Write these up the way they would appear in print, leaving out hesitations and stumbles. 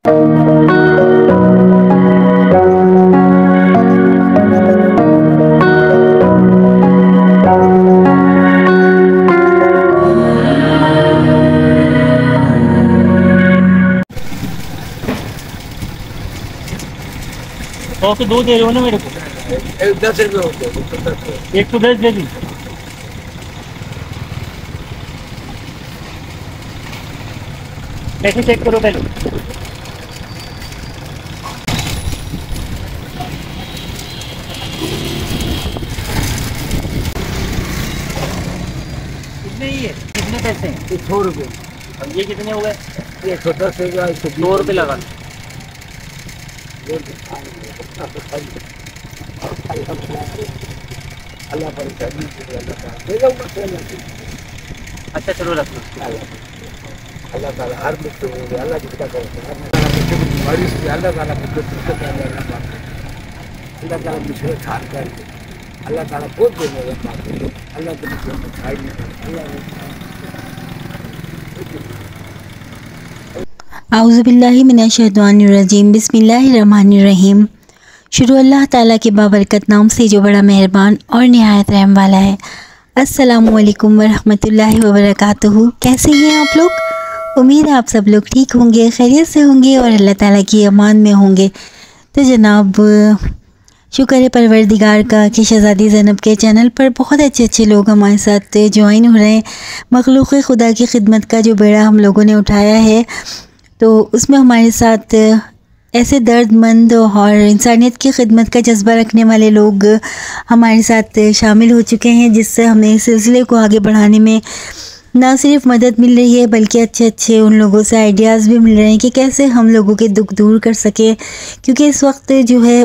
तो 2 दे रहे हो ना मेरे को? 10 रुपये होते हैं। 1 को 10 दे दी। पैसे चेक करो पहले। कितने ही है? कितने पैसे हैं? 100 रुपये। अब ये कितने हो गए? ये 110 रुपये 2 रुपये लगा। अच्छा चलो रख लो। अल्लाह ताला हर मुश्किल में अल्लाह जिसका करते हैं बारिश की अल्लाह ताला मुश्किल अल्लाह ताला मुश्किल हार कर अल्लाह ताला बहुत देने वाला अल्लाह के मुश्किल में छाई नहीं आऊज़ुबिल्लाहि मिनश्शैतानिर्रजीम बिस्मिल्लाहिर्रहमानिर्रहीम। शुरू अल्लाह ताला के बाबरकत नाम से जो बड़ा मेहरबान और निहायत रहम वाला है। अस्सलामुअलैकुम वरहमतुल्लाहि वबरकातुहू। कैसे हैं आप लोग? उम्मीद है आप सब लोग ठीक होंगे, खैरियत से होंगे और अल्लाह ताला की अमान में होंगे। तो जनाब शुक्र है परवरदिगार का कि शहज़ादी ज़ैनब के चैनल पर बहुत अच्छे लोग हमारे साथ ज्वाइन हो रहे हैं। मखलूक़ खुदा की खिदमत का जो बेड़ा हम लोगों ने उठाया है, तो उसमें हमारे साथ ऐसे दर्दमंद और इंसानियत की खिदमत का जज्बा रखने वाले लोग हमारे साथ शामिल हो चुके हैं, जिससे हमें इस सिलसिले को आगे बढ़ाने में ना सिर्फ मदद मिल रही है बल्कि अच्छे उन लोगों से आइडियाज़ भी मिल रहे हैं कि कैसे हम लोगों के दुख दूर कर सकें। क्योंकि इस वक्त जो है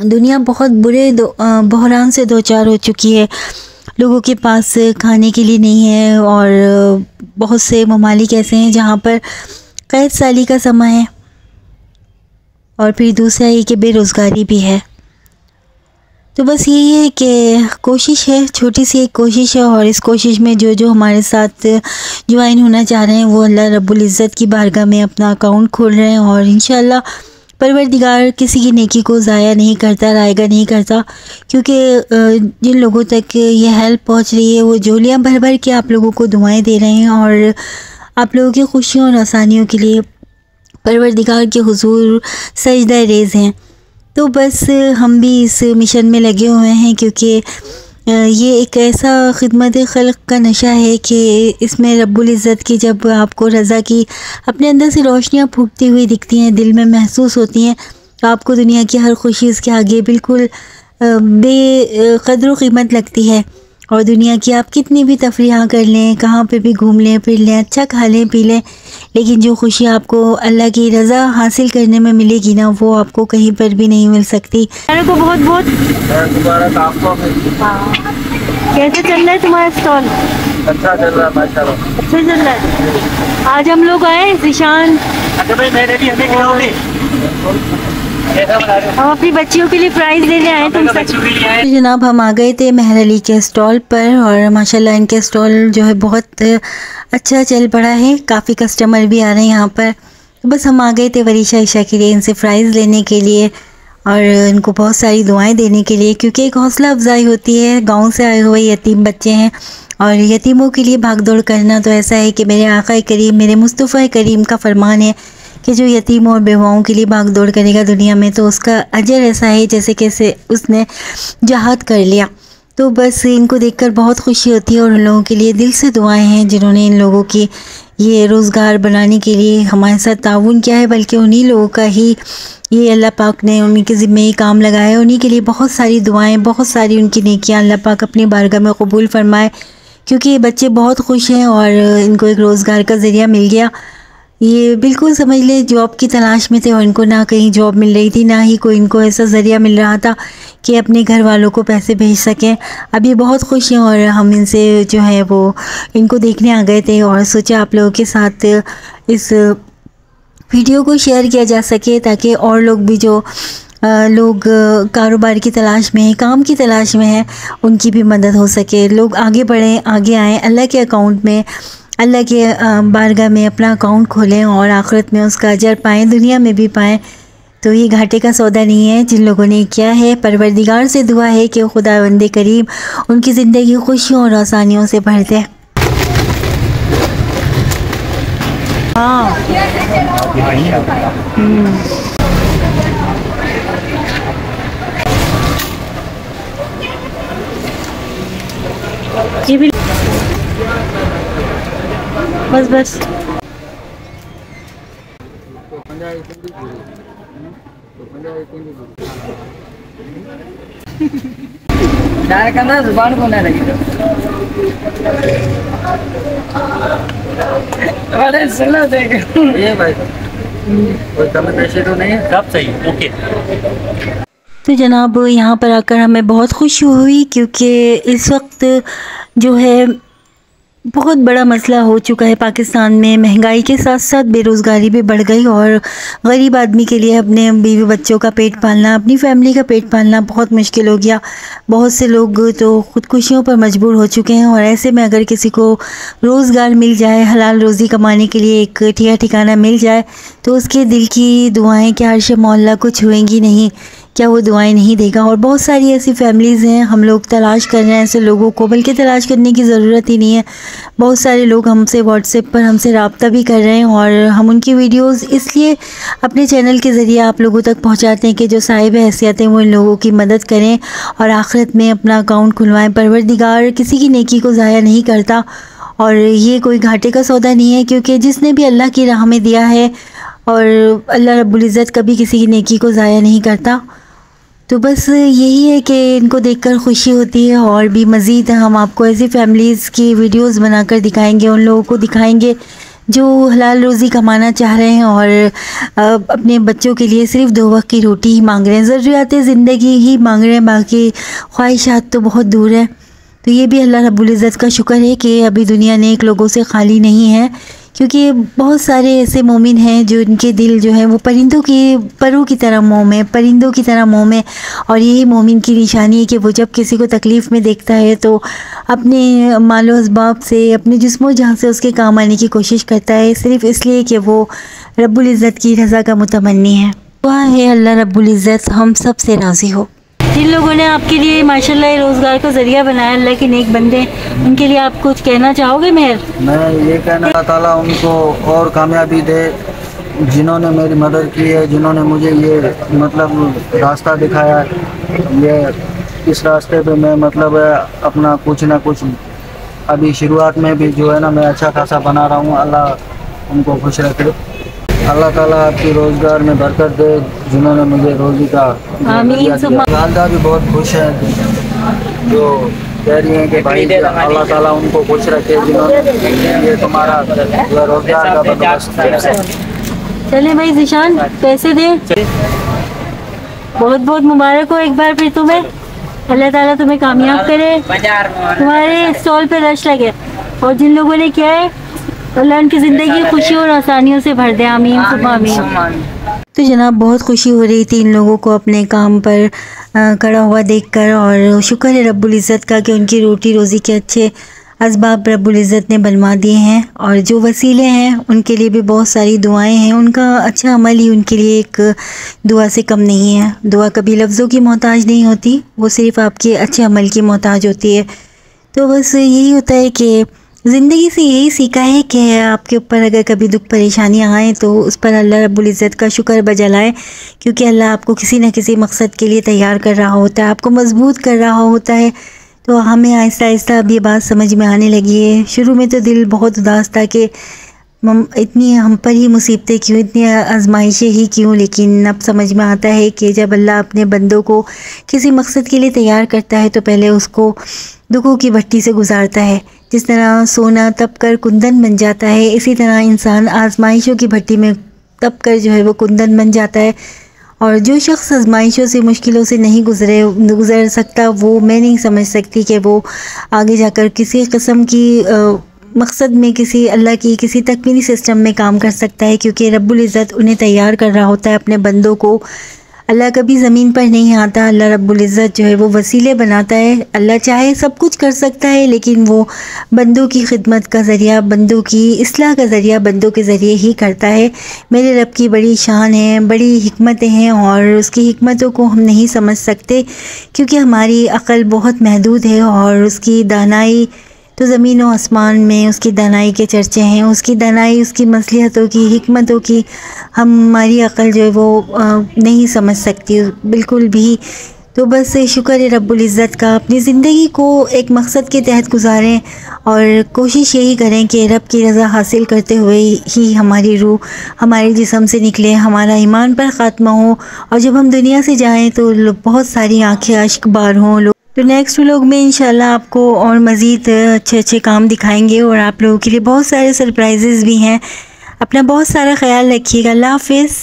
दुनिया बहुत बुरे बहरान से दो चार हो चुकी है। लोगों के पास खाने के लिए नहीं है और बहुत से ममालिक ऐसे हैं जहाँ पर कैद साली का समय है और फिर दूसरा ये कि बेरोज़गारी भी है। तो बस यही है कि कोशिश है, छोटी सी एक कोशिश है, और इस कोशिश में जो हमारे साथ ज्वाइन होना चाह रहे हैं वो अल्लाह रब्बुल इज़्ज़त की बारगाह में अपना अकाउंट खोल रहे हैं और इंशाअल्लाह परवरदिगार किसी की नेकी को ज़ाया नहीं करता, रायगा नहीं करता। क्योंकि जिन लोगों तक ये हेल्प पहुंच रही है वो झोलियाँ भर भर के आप लोगों को दुआएं दे रहे हैं और आप लोगों की खुशियों और आसानियों के लिए परवरदिगार के हुजूर सजदा रेज़ हैं। तो बस हम भी इस मिशन में लगे हुए हैं क्योंकि ये एक ऐसा खिदमत खल्क़ का नशा है कि इसमें रब्बुल इज़्ज़त की जब आपको रज़ा की अपने अंदर से रोशनियाँ फूटती हुई दिखती हैं, दिल में महसूस होती हैं, तो आपको दुनिया की हर खुशी इसके आगे बिल्कुल बेक़द्र क़ीमत लगती है। और दुनिया की आप कितनी भी तफरीह कर लें, कहाँ पे भी घूम लें फिर लें, अच्छा खा लें पी लें, लेकिन जो खुशी आपको अल्लाह की रज़ा हासिल करने में मिलेगी ना, वो आपको कहीं पर भी नहीं मिल सकती। मेरे को बहुत बहुत कैसे चल रहा है तुम्हारा स्टॉल? अच्छा चल रहा है माशाल्लाह। अच्छा चल रहा है। आज हम लोग आए ज़ीशान। अच्छा भाई मेरे भी हमें खिलाओगे? हम अपनी बच्चियों के लिए प्राइज़ लेने आए तुमसे। जनाब हम आ गए थे मेहर अली के स्टॉल पर और माशाल्लाह इनके स्टॉल जो है बहुत अच्छा चल पड़ा है, काफ़ी कस्टमर भी आ रहे हैं यहाँ पर। तो बस हम आ गए थे वरीशा ईशा के लिए इनसे प्राइज़ लेने के लिए और इनको बहुत सारी दुआएं देने के लिए, क्योंकि एक हौसला अफजाई होती है। गाँव से आए हुए यतीम बच्चे हैं और यतीमों के लिए भागदौड़ करना तो ऐसा है कि मेरे आका करीम, मेरे मुस्तफ़ा करीम का फरमान है कि जो यतीम और बेवाओं के लिए भागदौड़ करेगा दुनिया में तो उसका अजर ऐसा है जैसे कैसे उसने जहाद कर लिया। तो बस इनको देखकर बहुत खुशी होती है और उन लोगों के लिए दिल से दुआएं हैं जिन्होंने इन लोगों की ये रोज़गार बनाने के लिए हमारे साथ ताउन किया है, बल्कि उन्हीं लोगों का ही ये अल्लाह पाक ने उन्हीं के ज़िम्मे ही काम लगाया है। उन्हीं के लिए बहुत सारी दुआएं, बहुत सारी उनकी नेकियां अल्लाह पाक अपनी बारगाह में कबूल फरमाए, क्योंकि ये बच्चे बहुत खुश हैं और इनको एक रोज़गार का ज़रिया मिल गया। ये बिल्कुल समझ ले जॉब की तलाश में थे और इनको ना कहीं जॉब मिल रही थी, ना ही कोई इनको ऐसा ज़रिया मिल रहा था कि अपने घर वालों को पैसे भेज सकें। अब ये बहुत खुश हैं और हम इनसे जो है वो इनको देखने आ गए थे और सोचा आप लोगों के साथ इस वीडियो को शेयर किया जा सके ताकि और लोग भी जो लोग कारोबार की तलाश में हैं, काम की तलाश में हैं, उनकी भी मदद हो सके, लोग आगे बढ़ें, आगे आएँ, अल्लाह के अकाउंट में अल्लाह के बारगाह में अपना अकाउंट खोलें और आखिरत में उसका अजर पाएँ, दुनिया में भी पाएँ। तो ये घाटे का सौदा नहीं है जिन लोगों ने किया है। परवरदिगार से दुआ है कि खुदावंद करीम उनकी ज़िंदगी खुशियों और आसानियों से भर दे। हाँ ये भी बस जुबान को ना लगी अरे सुनो देख ये भाई कोई कमी पेशी तो नहीं है, सब सही ओके। तो जनाब यहाँ पर आकर हमें बहुत खुशी हुई, क्योंकि इस वक्त जो है बहुत बड़ा मसला हो चुका है पाकिस्तान में। महंगाई के साथ साथ बेरोज़गारी भी बढ़ गई और गरीब आदमी के लिए अपने बीवी बच्चों का पेट पालना, अपनी फैमिली का पेट पालना बहुत मुश्किल हो गया। बहुत से लोग तो ख़ुदकुशियों पर मजबूर हो चुके हैं, और ऐसे में अगर किसी को रोज़गार मिल जाए, हलाल रोज़ी कमाने के लिए एक ठिकाना मिल जाए, तो उसके दिल की दुआएँ क्या अर्श मौला को छुएंगी नहीं, क्या वो दुआएं नहीं देगा। और बहुत सारी ऐसी फैमिलीज़ हैं, हम लोग तलाश कर रहे हैं ऐसे लोगों को, बल्कि तलाश करने की ज़रूरत ही नहीं है। बहुत सारे लोग हमसे व्हाट्सएप पर हमसे रब्ता भी कर रहे हैं, और हम उनकी वीडियोस इसलिए अपने चैनल के ज़रिए आप लोगों तक पहुंचाते हैं कि जो साहिब हैसियत हैं वो इन लोगों की मदद करें और आखिरत में अपना अकाउंट खुलवाएँ। परवरदिगार किसी की नेकी को ज़ाया नहीं करता, और ये कोई घाटे का सौदा नहीं है, क्योंकि जिसने भी अल्लाह की राह में दिया है, और अल्लाह रब्बुल इज़्ज़त कभी किसी की नेकी को ज़ाया नहीं करता। तो बस यही है कि इनको देखकर खुशी होती है, और भी मज़ीद हम आपको ऐसी फैमिलीज़ की वीडियोस बनाकर दिखाएंगे, उन लोगों को दिखाएंगे जो हलाल रोज़ी कमाना चाह रहे हैं और अपने बच्चों के लिए सिर्फ़ 2 वक्त की रोटी ही मांग रहे हैं, ज़रूरियात ज़िंदगी ही मांग रहे हैं, बाकी ख्वाहिशात तो बहुत दूर है। तो ये भी अल्लाह रब्बुल इज़्ज़त का शुक्र है कि अभी दुनिया नेक लोगों से खाली नहीं है, क्योंकि बहुत सारे ऐसे मोमिन हैं जो इनके दिल जो है वो परों की तरह मोम है, परिंदों की तरह मोम है। और यही मोमिन की निशानी है कि वो जब किसी को तकलीफ़ में देखता है तो अपने मालो असबाब से, अपने जिस्मो जहाँ से उसके काम आने की कोशिश करता है, सिर्फ़ इसलिए कि वो रब्बुल इज़्ज़त की रज़ा का मुतमन्नी है। दुआ है अल्लाह रब्बुल इज़्ज़त हम सब से राज़ी हो। जिन लोगों ने आपके लिए माशाल्लाह रोज़गार का ज़रिया बनाया, अल्लाह के नेक बंदे, उनके लिए आप कुछ कहना चाहोगे मेहर? मैं ये कहना, अल्लाह ताला उनको और कामयाबी दे, जिन्होंने मेरी मदद की है, जिन्होंने मुझे ये मतलब रास्ता दिखाया है। ये इस रास्ते पे मैं मतलब अपना कुछ ना कुछ अभी शुरुआत में भी जो है ना मैं अच्छा खासा बना रहा हूँ। अल्लाह उनको खुश रखे, अल्लाह ताला आपकी रोज़गार में बरकत दे, जिन्होंने मुझे रोज़ी का वालदा भी बहुत खुश है, जो कह रही हैं कि भाई अल्लाह ताला उनको खुश रखे, जिन्होंने ये तुम्हारा रोज़गार का बंदोबस्त किया। चले भाई ज़िशान पैसे दे, बहुत बहुत मुबारक हो एक बार फिर तुम्हें, अल्लाह ताला तुम्हें कामयाब करे, तुम्हारे स्टॉल पे रश लगे, और जिन लोगों ने किया है अल्लाह उनकी ज़िंदगी खुशियों और आसानियों से भर दे, आमीन सुबह आमीन। तो जनाब बहुत खुशी हो रही थी इन लोगों को अपने काम पर खड़ा हुआ देखकर, और शुक्र है रब्बुल इज़्ज़त का कि उनकी रोटी रोज़ी के अच्छे असबाब रब्बुल इज़्ज़त ने बनवा दिए हैं, और जो वसीले हैं उनके लिए भी बहुत सारी दुआएं हैं। उनका अच्छा अमल ही उनके लिए एक दुआ से कम नहीं है। दुआ कभी लफ्ज़ों की मोहताज नहीं होती, वो सिर्फ़ आपके अच्छे अमल की मोहताज होती है। तो बस यही होता है कि ज़िंदगी से यही सीखा है कि आपके ऊपर अगर कभी दुख परेशानियाँ आएँ तो उस पर अल्लाह रब्बुल इज़्ज़त का शुक्र बजा लाएँ, क्योंकि अल्लाह आपको किसी न किसी मकसद के लिए तैयार कर रहा होता है, आपको मजबूत कर रहा होता है। तो हमें आहिस्ता आहिस्ता अब ये बात समझ में आने लगी है। शुरू में तो दिल बहुत उदास था कि इतनी हम पर ही मुसीबतें क्यों, इतनी आजमाइशें ही क्यों, लेकिन अब समझ में आता है कि जब अल्लाह अपने बंदों को किसी मकसद के लिए तैयार करता है तो पहले उसको दुखों की भट्टी से गुजारता है। जिस तरह सोना तप कर कुंदन बन जाता है, इसी तरह इंसान आजमाइशों की भट्टी में तप कर जो है वो कुंदन बन जाता है। और जो शख्स आजमाइशों से, मुश्किलों से नहीं गुज़र सकता, वो मैं नहीं समझ सकती कि वो आगे जाकर किसी किस्म की मकसद में, किसी अल्लाह की किसी तकमीली सिस्टम में काम कर सकता है, क्योंकि रब्बुल इज़्ज़त उन्हें तैयार कर रहा होता है अपने बंदों को अल्लाह कभी ज़मीन पर नहीं आता। अल्लाह रब्बुल इज़्ज़त जो है वो वसीले बनाता है। अल्लाह चाहे सब कुछ कर सकता है, लेकिन वो बंदों की खिदमत का ज़रिया, बंदों की इस्लाह का ज़रिया बंदों के ज़रिए ही करता है। मेरे रब की बड़ी शान है, बड़ी हिकमतें हैं और उसकी हिकमतों को हम नहीं समझ सकते, क्योंकि हमारी अक़ल बहुत महदूद है। और उसकी दानाई तो ज़मीन व आसमान में उसकी दानाई के चर्चे हैं। उसकी दानाई, उसकी मसलिहतों की, हिकमतों की हमारी अक़ल जो है वो नहीं समझ सकती बिल्कुल भी। तो बस शुक्र है रब्बुल इज़्ज़त का। अपनी ज़िंदगी को एक मकसद के तहत गुजारें और कोशिश यही करें कि रब की रज़ा हासिल करते हुए ही हमारी रूह हमारे जिस्म से निकले, हमारा ईमान पर ख़ात्मा हो, और जब हम दुनिया से जाएं तो बहुत सारी आँखें अश्क बार हों। तो नेक्स्ट व्लॉग में इंशाल्लाह आपको और मज़ीद अच्छे अच्छे काम दिखाएंगे और आप लोगों के लिए बहुत सारे सरप्राइजेज़ भी हैं। अपना बहुत सारा ख्याल रखिएगा। अल्लाह हाफ़िज़।